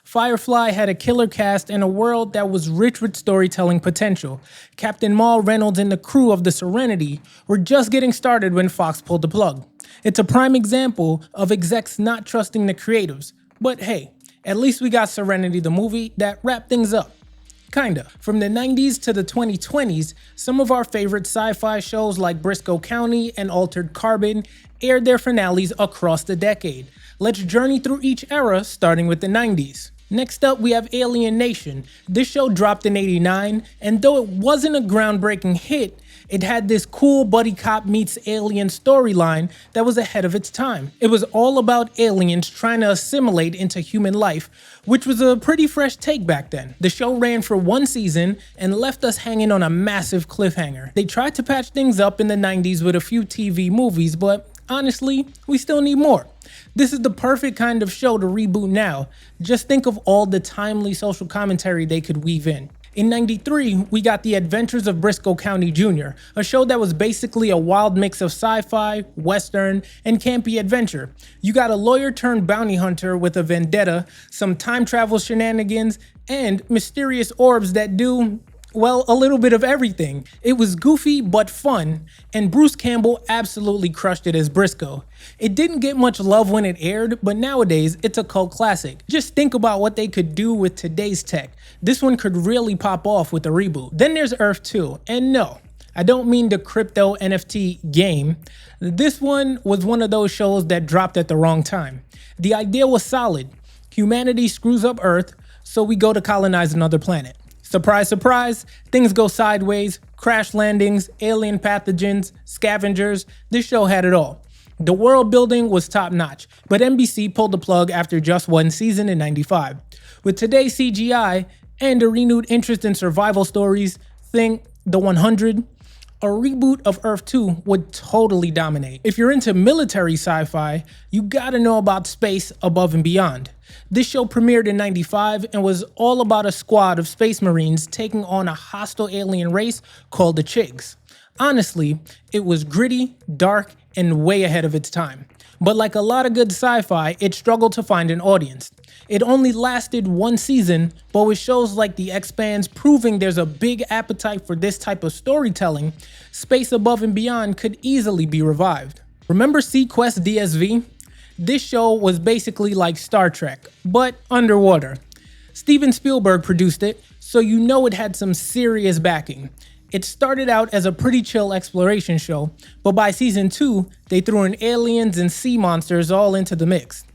Firefly had a killer cast and a world that was rich with storytelling potential. Captain Mal Reynolds and the crew of the Serenity were just getting started when Fox pulled the plug. It's a prime example of execs not trusting the creatives. But hey, at least we got Serenity the movie that wrapped things up. Kinda. From the 90s to the 2020s, some of our favorite sci-fi shows like Brisco County and Altered Carbon aired their finales across the decade. Let's journey through each era, starting with the 90s. Next up, we have Alien Nation. This show dropped in '89, and though it wasn't a groundbreaking hit, it had this cool buddy cop meets alien storyline that was ahead of its time. It was all about aliens trying to assimilate into human life, which was a pretty fresh take back then. The show ran for one season and left us hanging on a massive cliffhanger. They tried to patch things up in the 90s with a few TV movies, but honestly, we still need more. This is the perfect kind of show to reboot now. Just think of all the timely social commentary they could weave in. In '93, we got The Adventures of Brisco County Jr., a show that was basically a wild mix of sci-fi, western, and campy adventure. You got a lawyer turned bounty hunter with a vendetta, some time travel shenanigans, and mysterious orbs that do, well, a little bit of everything. It was goofy but fun, and Bruce Campbell absolutely crushed it as Brisco. It didn't get much love when it aired, but nowadays it's a cult classic. Just think about what they could do with today's tech. This one could really pop off with a reboot. Then there's Earth 2, and no, I don't mean the crypto NFT game. This one was one of those shows that dropped at the wrong time. The idea was solid. Humanity screws up Earth, so we go to colonize another planet. Surprise, surprise, things go sideways, crash landings, alien pathogens, scavengers. This show had it all. The world building was top notch, but NBC pulled the plug after just one season in '95. With today's CGI and a renewed interest in survival stories, think The 100, a reboot of Earth 2 would totally dominate. If you're into military sci-fi, you gotta know about Space Above and Beyond. This show premiered in '95 and was all about a squad of space marines taking on a hostile alien race called the Chigs. Honestly, it was gritty, dark, and way ahead of its time. But like a lot of good sci-fi, it struggled to find an audience. It only lasted one season, but with shows like The Expanse proving there's a big appetite for this type of storytelling, Space Above and Beyond could easily be revived. Remember CQuest DSV? This show was basically like Star Trek, but underwater. Steven Spielberg produced it, so you know it had some serious backing. It started out as a pretty chill exploration show, but by season 2, they threw in aliens and sea monsters all into the mix.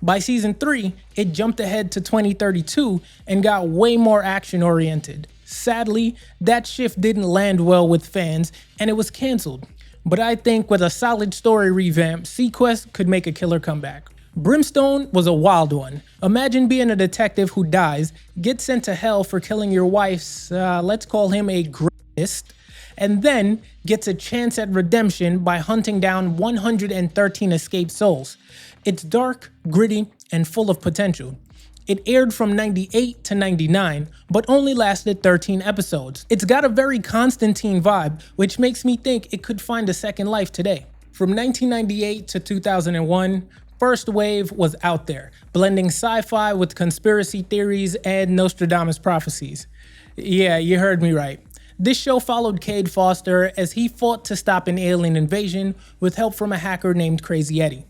By season 3, it jumped ahead to 2032 and got way more action-oriented. Sadly, that shift didn't land well with fans, and it was cancelled. But I think with a solid story revamp, CQuest could make a killer comeback. Brimstone was a wild one. Imagine being a detective who dies, gets sent to hell for killing your wife's, let's call him a greatest, and then gets a chance at redemption by hunting down 113 escaped souls. It's dark, gritty, and full of potential. It aired from '98 to '99, but only lasted 13 episodes. It's got a very Constantine vibe, which makes me think it could find a second life today. From 1998 to 2001, First Wave was out there, blending sci-fi with conspiracy theories and Nostradamus prophecies. Yeah, you heard me right. This show followed Cade Foster as he fought to stop an alien invasion with help from a hacker named Crazy Eddie.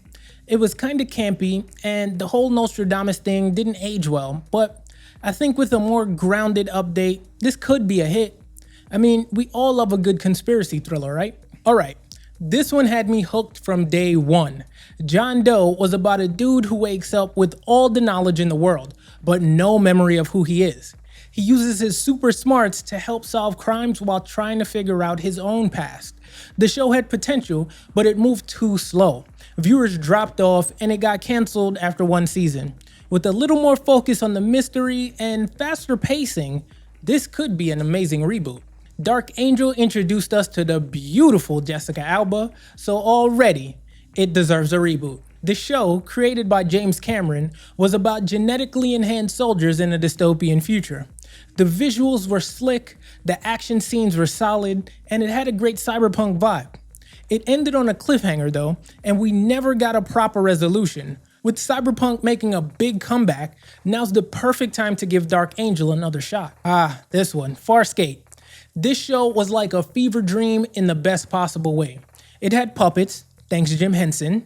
It was kinda campy, and the whole Nostradamus thing didn't age well, but I think with a more grounded update, this could be a hit. I mean, we all love a good conspiracy thriller, right? Alright, this one had me hooked from day one. John Doe was about a dude who wakes up with all the knowledge in the world, but no memory of who he is. He uses his super smarts to help solve crimes while trying to figure out his own past. The show had potential, but it moved too slow. Viewers dropped off and it got cancelled after one season. With a little more focus on the mystery and faster pacing, this could be an amazing reboot. Dark Angel introduced us to the beautiful Jessica Alba, so already it deserves a reboot. The show, created by James Cameron, was about genetically enhanced soldiers in a dystopian future. The visuals were slick, the action scenes were solid, and it had a great cyberpunk vibe. It ended on a cliffhanger though, and we never got a proper resolution, With Cyberpunk making a big comeback, now's the perfect time to give Dark Angel another shot. This one, Farscape. This show was like a fever dream in the best possible way. It had puppets, thanks Jim Henson,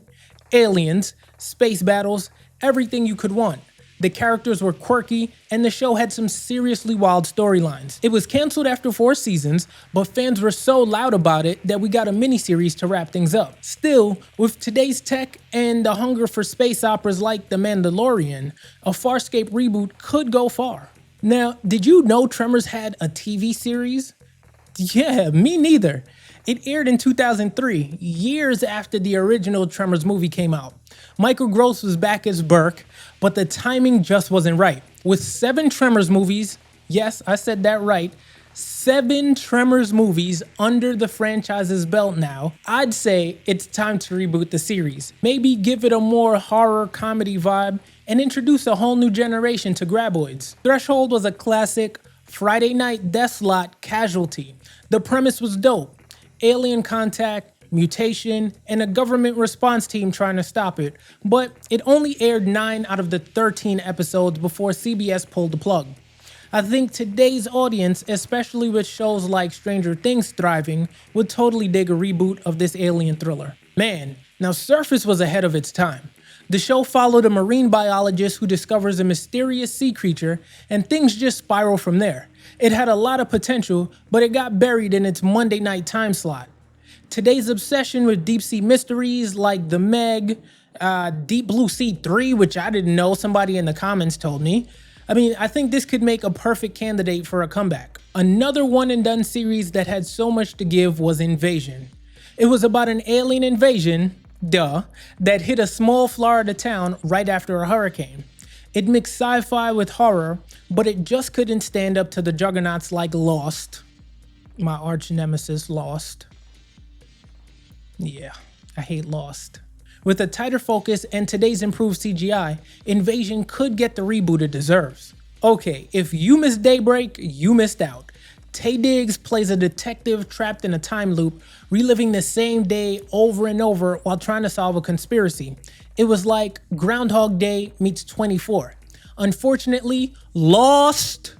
aliens, space battles, everything you could want. The characters were quirky, and the show had some seriously wild storylines. It was canceled after 4 seasons, but fans were so loud about it that we got a miniseries to wrap things up. Still, with today's tech and the hunger for space operas like The Mandalorian, a Farscape reboot could go far. Now, did you know Tremors had a TV series? Yeah, me neither. It aired in 2003, years after the original Tremors movie came out. Michael Gross was back as Burke, but the timing just wasn't right. With 7 Tremors movies, yes, I said that right, 7 Tremors movies under the franchise's belt now, I'd say it's time to reboot the series. Maybe give it a more horror comedy vibe and introduce a whole new generation to graboids. Threshold was a classic Friday night death slot casualty. The premise was dope. Alien contact, mutation, and a government response team trying to stop it, but it only aired 9 out of the 13 episodes before CBS pulled the plug. I think today's audience, especially with shows like Stranger Things thriving, would totally dig a reboot of this alien thriller. Man, now Surface was ahead of its time. The show followed a marine biologist who discovers a mysterious sea creature, and things just spiral from there. It had a lot of potential, but it got buried in its Monday night time slot. Today's obsession with deep sea mysteries like The Meg, Deep Blue Sea 3, which I didn't know, somebody in the comments told me. I think this could make a perfect candidate for a comeback. Another one and done series that had so much to give was Invasion. It was about an alien invasion, that hit a small Florida town right after a hurricane. It mixed sci-fi with horror, but it just couldn't stand up to the juggernauts like Lost. My arch nemesis, Lost. Yeah, I hate Lost. With a tighter focus and today's improved CGI, Invasion could get the reboot it deserves. Okay, if you missed Daybreak, you missed out. Taye Diggs plays a detective trapped in a time loop, reliving the same day over and over while trying to solve a conspiracy. It was like Groundhog Day meets 24. Unfortunately, Lost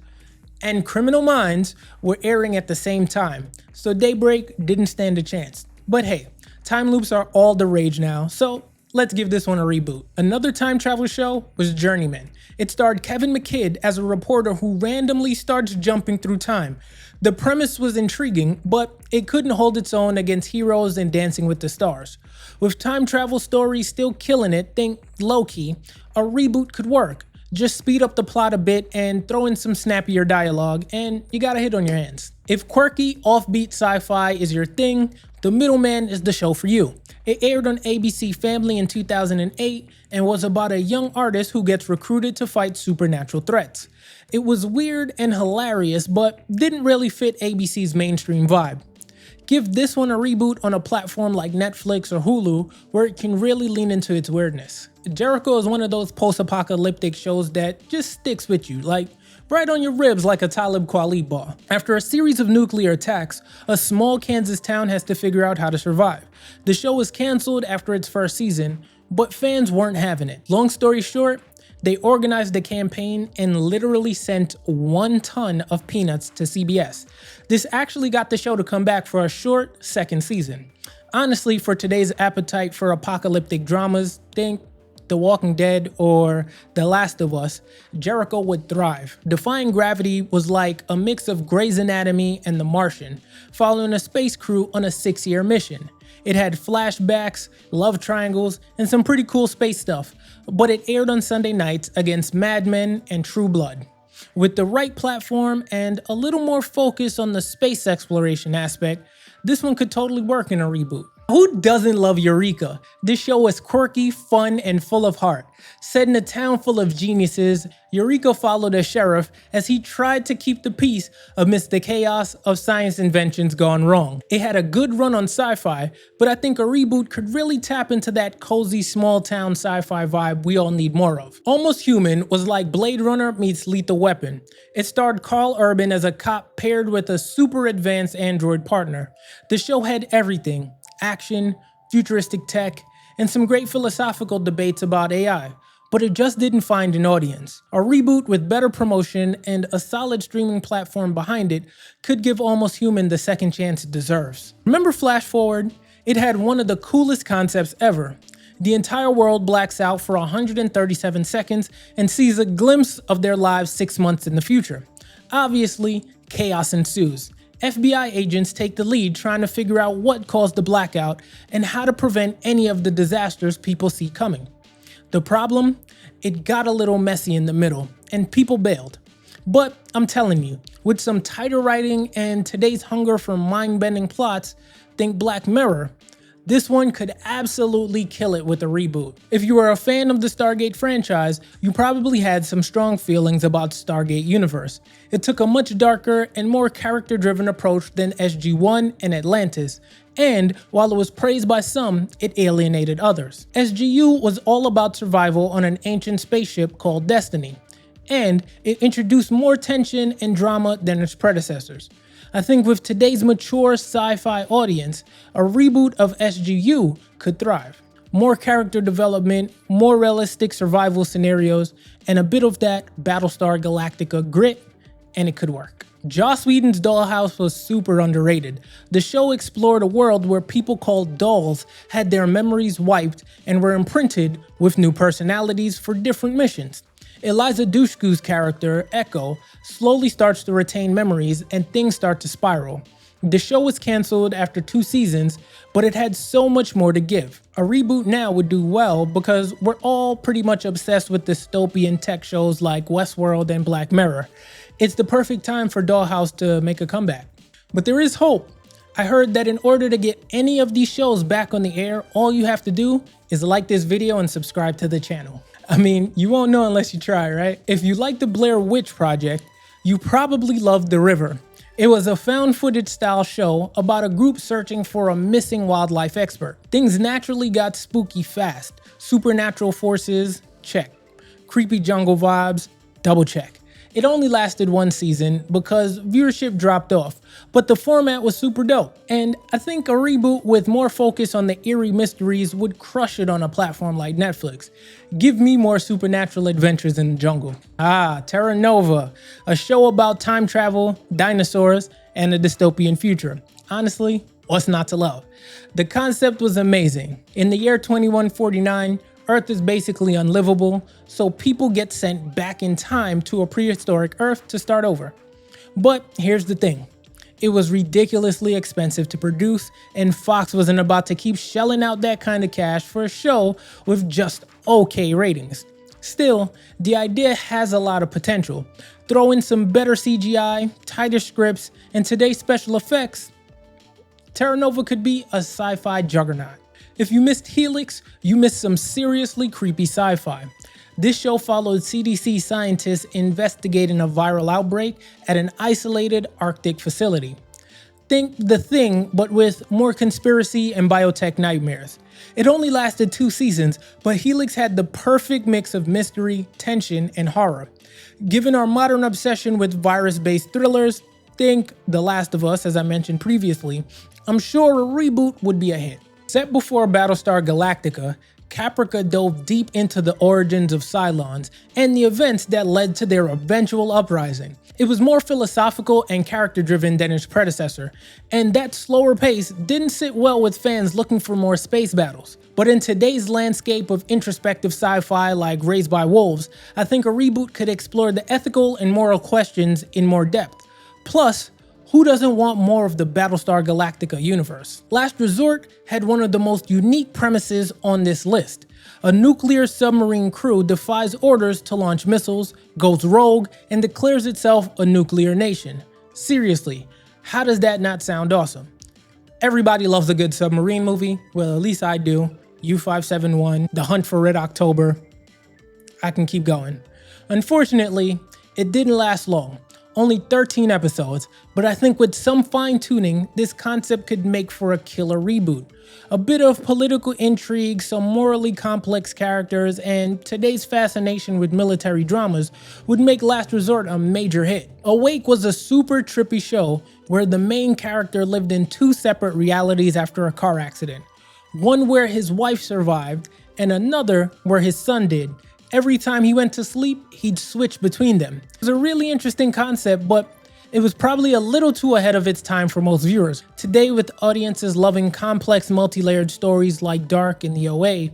and Criminal Minds were airing at the same time, so Daybreak didn't stand a chance. But hey, time loops are all the rage now, so let's give this one a reboot. Another time travel show was Journeyman. It starred Kevin McKidd as a reporter who randomly starts jumping through time. The premise was intriguing, but it couldn't hold its own against Heroes and Dancing with the Stars. With time travel stories still killing it, think Loki, a reboot could work. Just speed up the plot a bit and throw in some snappier dialogue, and you got a hit on your hands. If quirky, offbeat sci-fi is your thing, The Middleman is the show for you. It aired on ABC Family in 2008 and was about a young artist who gets recruited to fight supernatural threats. It was weird and hilarious, but didn't really fit ABC's mainstream vibe. Give this one a reboot on a platform like Netflix or Hulu, where it can really lean into its weirdness. Jericho is one of those post-apocalyptic shows that just sticks with you, like right on your ribs like a Talib Kweli bar. After a series of nuclear attacks, a small Kansas town has to figure out how to survive. The show was canceled after its first season, but fans weren't having it. Long story short, they organized a campaign and literally sent 1 ton of peanuts to CBS. This actually got the show to come back for a short second season. Honestly, for today's appetite for apocalyptic dramas, think The Walking Dead or The Last of Us, Jericho would thrive. Defying Gravity was like a mix of Grey's Anatomy and The Martian, following a space crew on a 6-year mission. It had flashbacks, love triangles, and some pretty cool space stuff, but it aired on Sunday nights against Mad Men and True Blood. With the right platform and a little more focus on the space exploration aspect, this one could totally work in a reboot. Who doesn't love Eureka? This show is quirky, fun, and full of heart. Set in a town full of geniuses, Eureka followed a sheriff as he tried to keep the peace amidst the chaos of science inventions gone wrong. It had a good run on sci-fi, but I think a reboot could really tap into that cozy small town sci-fi vibe we all need more of. Almost Human was like Blade Runner meets Lethal Weapon. It starred Karl Urban as a cop paired with a super advanced android partner. The show had everything: action, futuristic tech, and some great philosophical debates about AI, but it just didn't find an audience. A reboot with better promotion and a solid streaming platform behind it could give Almost Human the second chance it deserves. Remember Flash Forward? It had one of the coolest concepts ever. The entire world blacks out for 137 seconds and sees a glimpse of their lives 6 months in the future. Obviously, chaos ensues. FBI agents take the lead trying to figure out what caused the blackout and how to prevent any of the disasters people see coming. The problem? It got a little messy in the middle, and people bailed. But I'm telling you, with some tighter writing and today's hunger for mind-bending plots, think Black Mirror, this one could absolutely kill it with a reboot. If you are a fan of the Stargate franchise, you probably had some strong feelings about Stargate Universe. It took a much darker and more character-driven approach than SG-1 and Atlantis, and while it was praised by some, it alienated others. SGU was all about survival on an ancient spaceship called Destiny, and it introduced more tension and drama than its predecessors. I think with today's mature sci-fi audience, a reboot of SGU could thrive. More character development, more realistic survival scenarios, and a bit of that Battlestar Galactica grit, and it could work. Joss Whedon's Dollhouse was super underrated. The show explored a world where people called dolls had their memories wiped and were imprinted with new personalities for different missions. Eliza Dushku's character, Echo, slowly starts to retain memories and things start to spiral. The show was cancelled after 2 seasons, but it had so much more to give. A reboot now would do well because we're all pretty much obsessed with dystopian tech shows like Westworld and Black Mirror. It's the perfect time for Dollhouse to make a comeback. But there is hope. I heard that in order to get any of these shows back on the air, all you have to do is like this video and subscribe to the channel. I mean, you won't know unless you try, right? If you like the Blair Witch Project, you probably loved The River. It was a found footage style show about a group searching for a missing wildlife expert. Things naturally got spooky fast. Supernatural forces, check. Creepy jungle vibes, double check. It only lasted 1 season because viewership dropped off, but the format was super dope. And I think a reboot with more focus on the eerie mysteries would crush it on a platform like Netflix. Give me more supernatural adventures in the jungle. Teranova, a show about time travel, dinosaurs, and a dystopian future. Honestly, what's not to love? The concept was amazing. In the year 2149, Earth is basically unlivable, so people get sent back in time to a prehistoric Earth to start over. But here's the thing. It was ridiculously expensive to produce, and Fox wasn't about to keep shelling out that kind of cash for a show with just okay ratings. Still, the idea has a lot of potential. Throw in some better CGI, tighter scripts, and today's special effects, Teranova could be a sci-fi juggernaut. If you missed Helix, you missed some seriously creepy sci-fi. This show followed CDC scientists investigating a viral outbreak at an isolated Arctic facility. Think The Thing, but with more conspiracy and biotech nightmares. It only lasted 2 seasons, but Helix had the perfect mix of mystery, tension, and horror. Given our modern obsession with virus-based thrillers, think The Last of Us, as I mentioned previously, I'm sure a reboot would be a hit. Set before Battlestar Galactica, Caprica dove deep into the origins of Cylons and the events that led to their eventual uprising. It was more philosophical and character-driven than its predecessor, and that slower pace didn't sit well with fans looking for more space battles. But in today's landscape of introspective sci-fi like Raised by Wolves, I think a reboot could explore the ethical and moral questions in more depth. Plus, who doesn't want more of the Battlestar Galactica universe? Last Resort had one of the most unique premises on this list. A nuclear submarine crew defies orders to launch missiles, goes rogue, and declares itself a nuclear nation. Seriously, how does that not sound awesome? Everybody loves a good submarine movie. Well, at least I do. U-571, The Hunt for Red October. I can keep going. Unfortunately, it didn't last long. Only 13 episodes, but I think with some fine-tuning, this concept could make for a killer reboot. A bit of political intrigue, some morally complex characters, and today's fascination with military dramas would make Last Resort a major hit. Awake was a super trippy show where the main character lived in 2 separate realities after a car accident. one where his wife survived and another where his son did. Every time he went to sleep, he'd switch between them. It was a really interesting concept, but it was probably a little too ahead of its time for most viewers. Today, with audiences loving complex, multi-layered stories like Dark and the OA,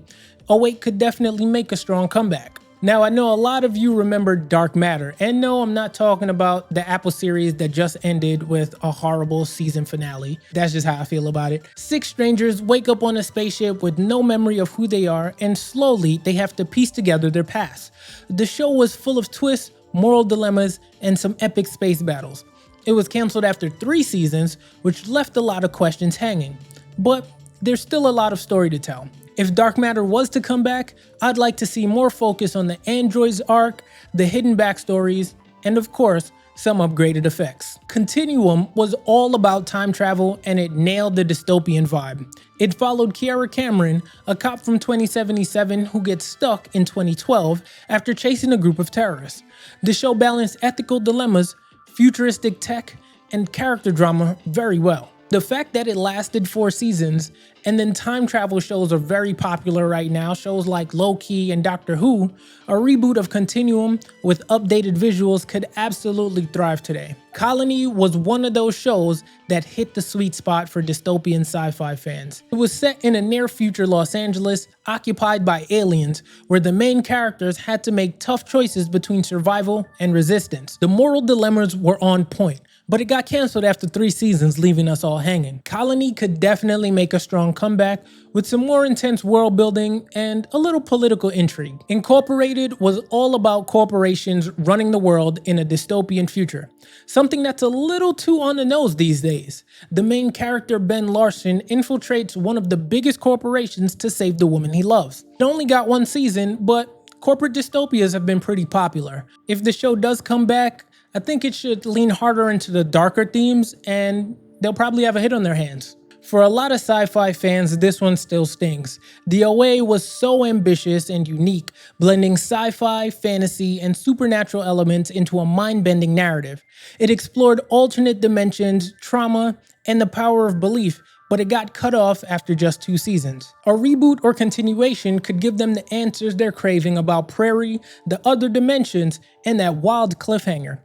08 could definitely make a strong comeback. Now, I know a lot of you remember Dark Matter, and no, I'm not talking about the Apple series that just ended with a horrible season finale. That's just how I feel about it. 6 strangers wake up on a spaceship with no memory of who they are, and slowly they have to piece together their past. The show was full of twists, moral dilemmas, and some epic space battles. It was canceled after 3 seasons, which left a lot of questions hanging. But there's still a lot of story to tell. If Dark Matter was to come back, I'd like to see more focus on the androids arc, the hidden backstories, and of course, some upgraded effects. Continuum was all about time travel, and it nailed the dystopian vibe. It followed Kiara Cameron, a cop from 2077 who gets stuck in 2012 after chasing a group of terrorists. The show balanced ethical dilemmas, futuristic tech, and character drama very well. The fact that it lasted 4 seasons, and then time travel shows are very popular right now, shows like Loki and Doctor Who, a reboot of Continuum with updated visuals could absolutely thrive today. Colony was one of those shows that hit the sweet spot for dystopian sci-fi fans. It was set in a near-future Los Angeles, occupied by aliens, where the main characters had to make tough choices between survival and resistance. The moral dilemmas were on point, but it got canceled after 3 seasons, leaving us all hanging. Colony could definitely make a strong comeback with some more intense world building and a little political intrigue. Incorporated was all about corporations running the world in a dystopian future, something that's a little too on the nose these days. The main character, Ben Larson, infiltrates one of the biggest corporations to save the woman he loves. It only got 1 season, but corporate dystopias have been pretty popular. If the show does come back, I think it should lean harder into the darker themes, and they'll probably have a hit on their hands. For a lot of sci-fi fans, this one still stings. The OA was so ambitious and unique, blending sci-fi, fantasy, and supernatural elements into a mind-bending narrative. It explored alternate dimensions, trauma, and the power of belief, but it got cut off after just 2 seasons. A reboot or continuation could give them the answers they're craving about Prairie, the other dimensions, and that wild cliffhanger.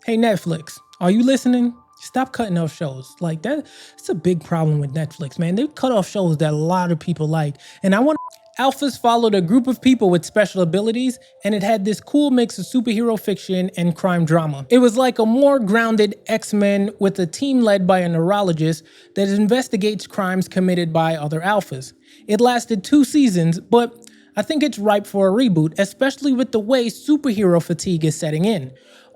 Hey Netflix, are you listening? Stop cutting off shows. Like that's a big problem with Netflix, man. They cut off shows that a lot of people like. And Alphas followed a group of people with special abilities, and it had this cool mix of superhero fiction and crime drama. It was like a more grounded X-Men with a team led by a neurologist that investigates crimes committed by other alphas. It lasted 2 seasons, but I think it's ripe for a reboot, especially with the way superhero fatigue is setting in.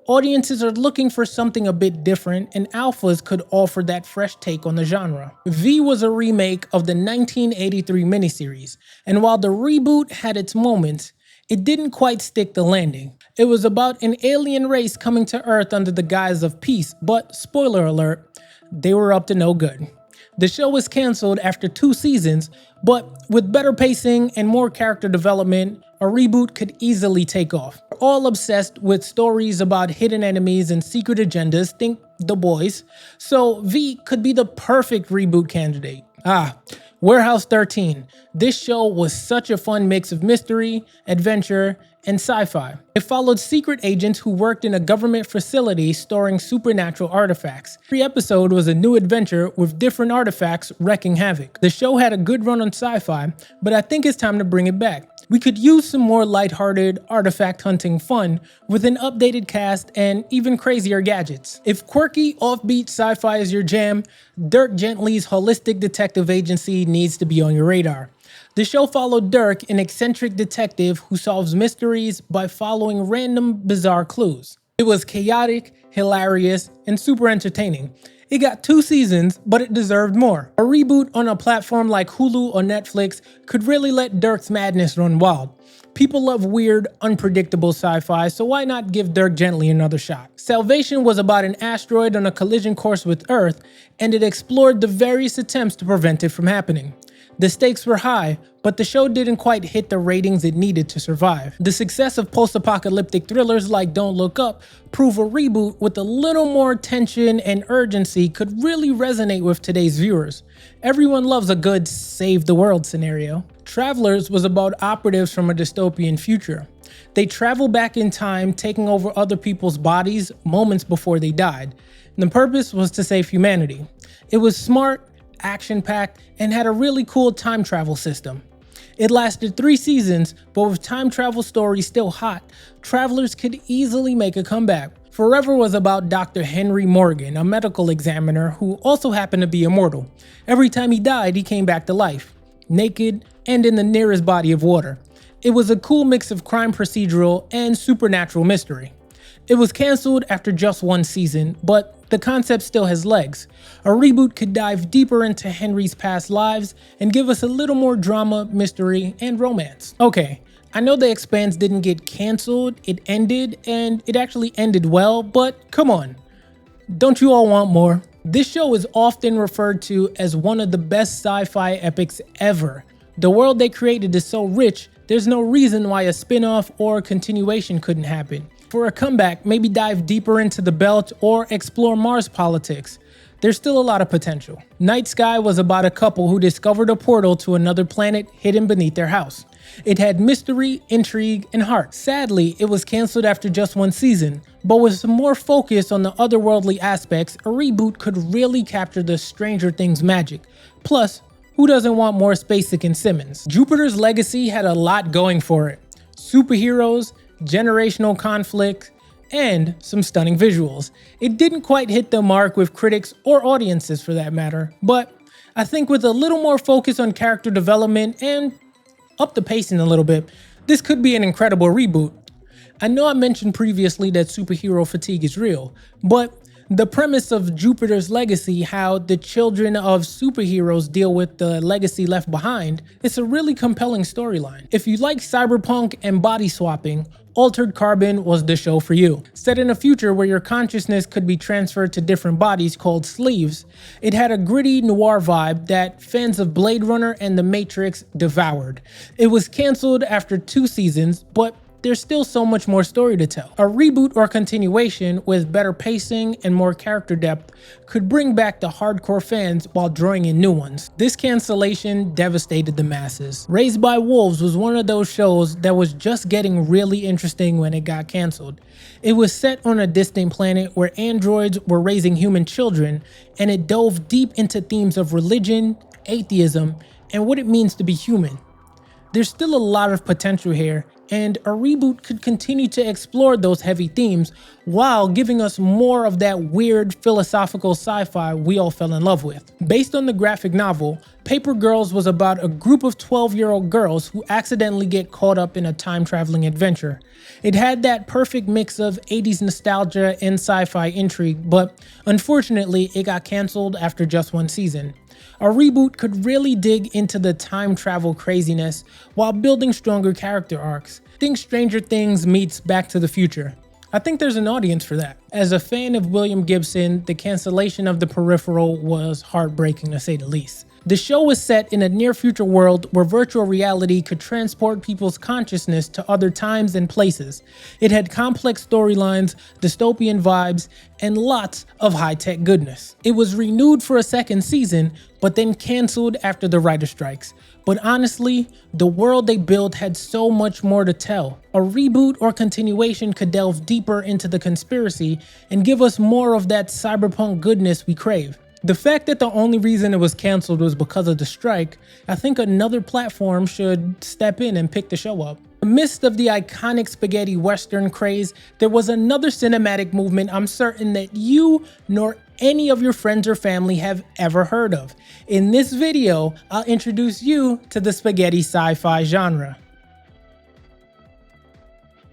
Audiences are looking for something a bit different, and alphas could offer that fresh take on the genre. V was a remake of the 1983 miniseries, and while the reboot had its moments, it didn't quite stick the landing. It was about an alien race coming to Earth under the guise of peace, but spoiler alert, they were up to no good. The show was canceled after 2 seasons, but with better pacing and more character development, a reboot could easily take off. We're all obsessed with stories about hidden enemies and secret agendas, think The Boys, so V could be the perfect reboot candidate. Warehouse 13. This show was such a fun mix of mystery, adventure, and sci-fi. It followed secret agents who worked in a government facility storing supernatural artifacts. Every episode was a new adventure with different artifacts wreaking havoc. The show had a good run on sci-fi, but I think it's time to bring it back. We could use some more lighthearted artifact hunting fun with an updated cast and even crazier gadgets. If quirky, offbeat sci-fi is your jam, Dirk Gently's holistic detective agency needs to be on your radar. The show followed Dirk, an eccentric detective who solves mysteries by following random, bizarre clues. It was chaotic, hilarious, and super entertaining. It got 2 seasons, but it deserved more. A reboot on a platform like Hulu or Netflix could really let Dirk's madness run wild. People love weird, unpredictable sci-fi, so why not give Dirk Gently another shot? Salvation was about an asteroid on a collision course with Earth, and it explored the various attempts to prevent it from happening. The stakes were high, but the show didn't quite hit the ratings it needed to survive. The success of post-apocalyptic thrillers like Don't Look Up prove a reboot with a little more tension and urgency could really resonate with today's viewers. Everyone loves a good save the world scenario. Travelers was about operatives from a dystopian future. They travel back in time, taking over other people's bodies moments before they died. The purpose was to save humanity. It was smart, action-packed, and had a really cool time travel system. It lasted 3 seasons, but with time travel stories still hot, travelers could easily make a comeback. Forever was about Dr. Henry Morgan, a medical examiner who also happened to be immortal. Every time he died, he came back to life, naked and in the nearest body of water. It was a cool mix of crime procedural and supernatural mystery. It was cancelled after just 1 season, but the concept still has legs. A reboot could dive deeper into Henry's past lives and give us a little more drama, mystery, and romance. Okay, I know the Expanse didn't get cancelled, it ended, and it actually ended well, but come on. Don't you all want more? This show is often referred to as one of the best sci-fi epics ever. The world they created is so rich, there's no reason why a spin-off or continuation couldn't happen. For a comeback, maybe dive deeper into the belt or explore Mars politics. There's still a lot of potential. Night Sky was about a couple who discovered a portal to another planet hidden beneath their house. It had mystery, intrigue, and heart. Sadly, it was cancelled after just 1 season, but with some more focus on the otherworldly aspects, a reboot could really capture the Stranger Things magic. Plus, who doesn't want more Spacek and Simmons? Jupiter's Legacy had a lot going for it. Superheroes, generational conflict, and some stunning visuals. It didn't quite hit the mark with critics or audiences for that matter, but I think with a little more focus on character development and up the pacing a little bit, this could be an incredible reboot. I know I mentioned previously that superhero fatigue is real, but the premise of Jupiter's Legacy, how the children of superheroes deal with the legacy left behind, it's a really compelling storyline. If you like cyberpunk and body swapping, Altered Carbon was the show for you. Set in a future where your consciousness could be transferred to different bodies called sleeves, it had a gritty noir vibe that fans of Blade Runner and The Matrix devoured. It was cancelled after 2 seasons, but there's still so much more story to tell. A reboot or continuation with better pacing and more character depth could bring back the hardcore fans while drawing in new ones. This cancellation devastated the masses. Raised by Wolves was one of those shows that was just getting really interesting when it got cancelled. It was set on a distant planet where androids were raising human children, and it dove deep into themes of religion, atheism, and what it means to be human. There's still a lot of potential here, and a reboot could continue to explore those heavy themes while giving us more of that weird philosophical sci-fi we all fell in love with. Based on the graphic novel, Paper Girls was about a group of 12-year-old girls who accidentally get caught up in a time-traveling adventure. It had that perfect mix of 80s nostalgia and sci-fi intrigue, but unfortunately it got cancelled after just 1 season. A reboot could really dig into the time travel craziness while building stronger character arcs. Think Stranger Things meets Back to the Future. I think there's an audience for that. As a fan of William Gibson, the cancellation of The Peripheral was heartbreaking to say the least. The show was set in a near-future world where virtual reality could transport people's consciousness to other times and places. It had complex storylines, dystopian vibes, and lots of high-tech goodness. It was renewed for a 2nd season, but then cancelled after the writer strikes. But honestly, the world they built had so much more to tell. A reboot or continuation could delve deeper into the conspiracy and give us more of that cyberpunk goodness we crave. The fact that the only reason it was cancelled was because of the strike, I think another platform should step in and pick the show up. In the midst of the iconic spaghetti western craze, there was another cinematic movement I'm certain that you nor any of your friends or family have ever heard of. In this video, I'll introduce you to the spaghetti sci-fi genre.